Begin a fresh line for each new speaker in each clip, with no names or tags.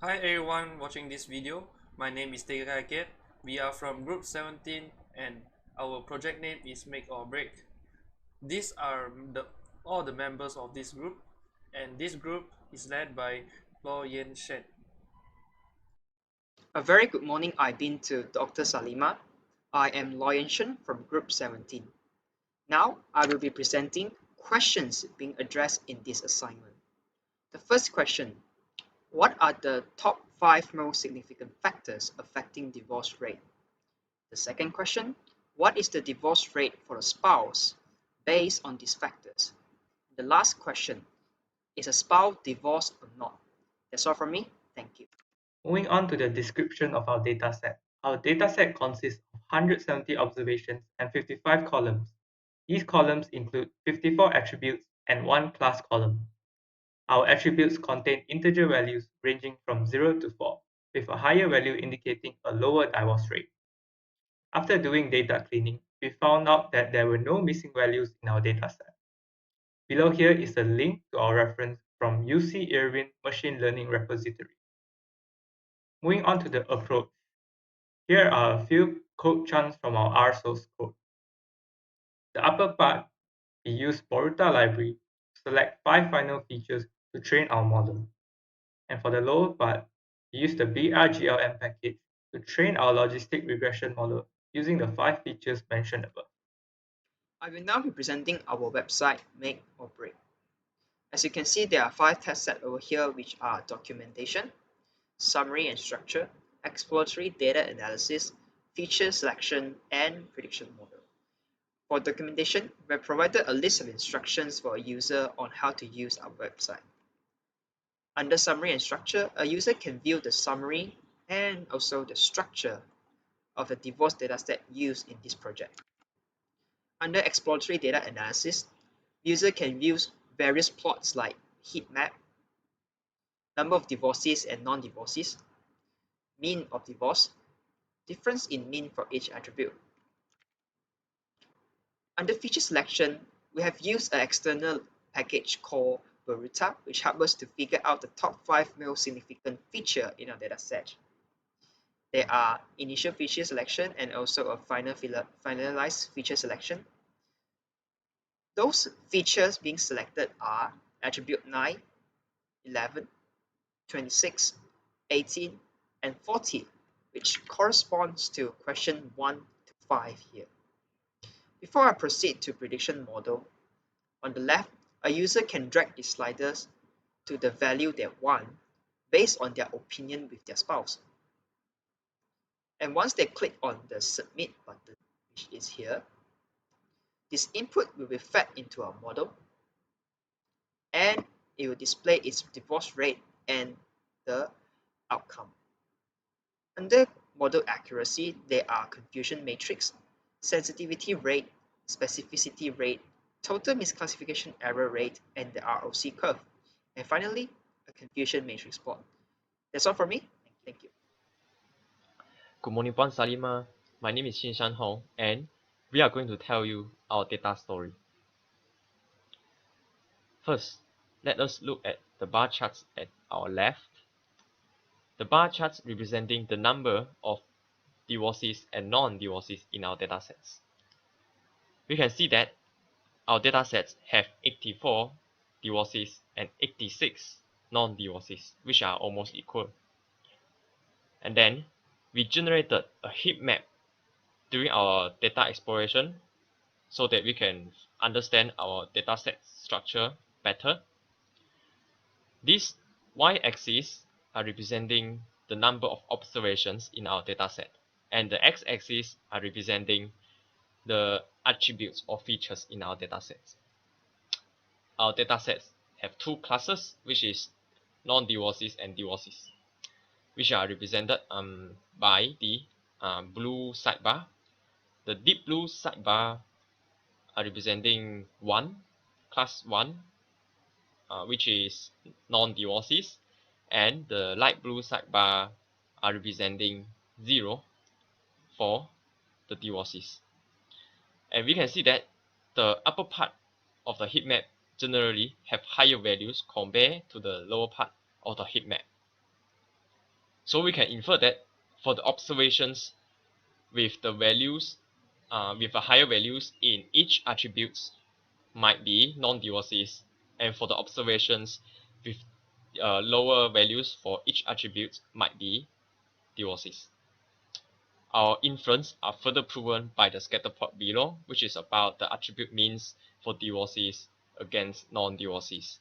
Hi everyone watching this video. My name is Tegakit. We are from group 17 and our project name is Make or Break. These are all the members of this group, and this group is led by Lo Yen Shen.
A very good morning. I've been to Dr. Salima. I am Loyan Shen from Group 17. Now, I will be presenting questions being addressed in this assignment. The first question, what are the top 5 most significant factors affecting divorce rate? The second question, what is the divorce rate for a spouse based on these factors? The last question, is a spouse divorced or not? That's all from me. Thank you.
Moving on to the description of our dataset. Our dataset consists of 170 observations and 55 columns. These columns include 54 attributes and one class column. Our attributes contain integer values ranging from 0 to 4, with a higher value indicating a lower divorce rate. After doing data cleaning, we found out that there were no missing values in our dataset. Below here is a link to our reference from UC Irvine Machine Learning Repository. Moving on to the approach. Here are a few code chunks from our R source code. The upper part, we use Boruta library to select 5 final features to train our model. And for the lower part, we use the BRGLM package to train our logistic regression model using the 5 features mentioned above.
I will now be presenting our website, Make or Break. As you can see, there are 5 test sets over here, which are documentation, summary and structure, exploratory data analysis, feature selection, and prediction model. For documentation, we have provided a list of instructions for a user on how to use our website. Under summary and structure, a user can view the summary and also the structure of the divorce dataset used in this project. Under exploratory data analysis, user can view various plots like heat map, number of divorcees and non-divorcees, mean of divorce, difference in mean for each attribute. Under feature selection, we have used an external package called Boruta, which helps us to figure out the top 5 most significant feature in our dataset. There are initial feature selection and also a finalized feature selection. Those features being selected are attribute 9, 11, 26, 18, and 40, which corresponds to question 1 to 5 here. Before I proceed to prediction model, on the left, a user can drag the sliders to the value they want based on their opinion with their spouse. And once they click on the submit button, which is here, this input will be fed into our model and it will display its divorce rate and the outcome. Under model accuracy, there are confusion matrix, sensitivity rate, specificity rate, total misclassification error rate, and the ROC curve. And finally, a confusion matrix plot. That's all from me. Thank you.
Good morning, Puan Salima. My name is Shan Hong, and we are going to tell you our data story. First, let us look at the bar charts at our left. The bar charts representing the number of divorcees and non-divorcees in our datasets. We can see that our datasets have 84 divorcees and 86 non-divorcees, which are almost equal. And then we generated a heat map during our data exploration so that we can understand our dataset structure better. These y-axis are representing the number of observations in our dataset, and the x-axis are representing the attributes or features in our datasets. Our datasets have 2 classes, which is non-divorcees and divorcees, which are represented by the blue sidebar. The deep blue sidebar are representing 1, class 1, which is non-divorcees, and the light blue sidebar are representing 0 for the divorcees. And we can see that the upper part of the heat map generally have higher values compared to the lower part of the heat map. So we can infer that for the observations with the values with a higher values in each attributes might be non-divorces, and for the observations with lower values for each attribute might be divorces. Our inference are further proven by the scatter plot below, which is about the attribute means for divorces against non-divorces.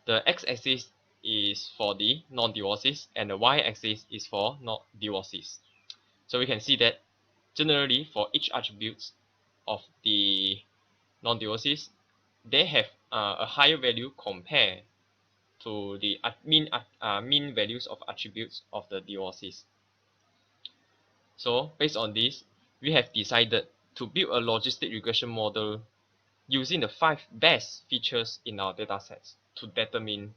The x-axis is for the non-divorces and the y-axis is for non-divorces. So we can see that generally for each attribute of the non-divorces, they have a higher value compared to the mean values of attributes of the divorces. So based on this, we have decided to build a logistic regression model using the 5 best features in our datasets to determine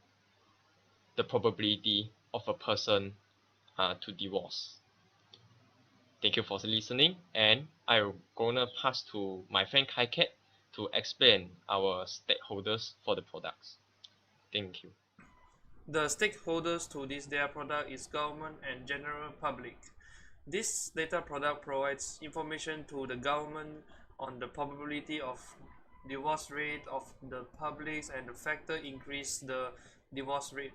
the probability of a person to divorce. Thank you for listening, and I'm gonna pass to my friend Kai Kat to explain our stakeholders for the products. Thank you.
The stakeholders to this data product is government and general public. This data product provides information to the government on the probability of divorce rate of the publics and the factor increase the divorce rate.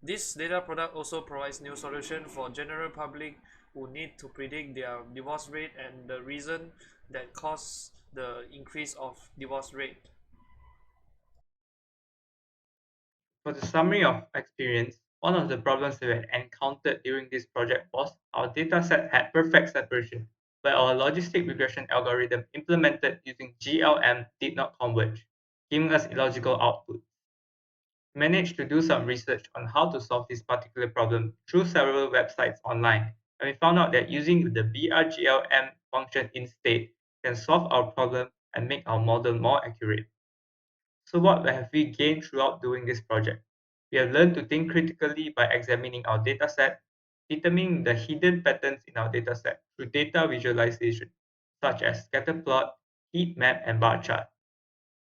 This data product also provides new solution for general public who need to predict their divorce rate and the reason that cause the increase of divorce rate.
For the summary of experience, one of the problems we had encountered during this project was our dataset had perfect separation, but our logistic regression algorithm implemented using GLM did not converge, giving us illogical output. We managed to do some research on how to solve this particular problem through several websites online, and we found out that using the BRGLM function instead can solve our problem and make our model more accurate. So what have we gained throughout doing this project? We have learned to think critically by examining our dataset, determining the hidden patterns in our dataset through data visualization, such as scatter plot, heat map, and bar chart.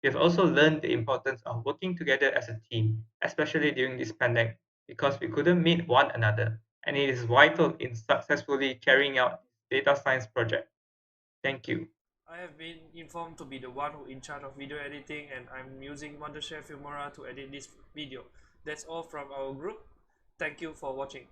We have also learned the importance of working together as a team, especially during this pandemic, because we couldn't meet one another, and it is vital in successfully carrying out data science project. Thank you.
I have been informed to be the one who in charge of video editing, and I'm using Wondershare Filmora to edit this video. That's all from our group. Thank you for watching.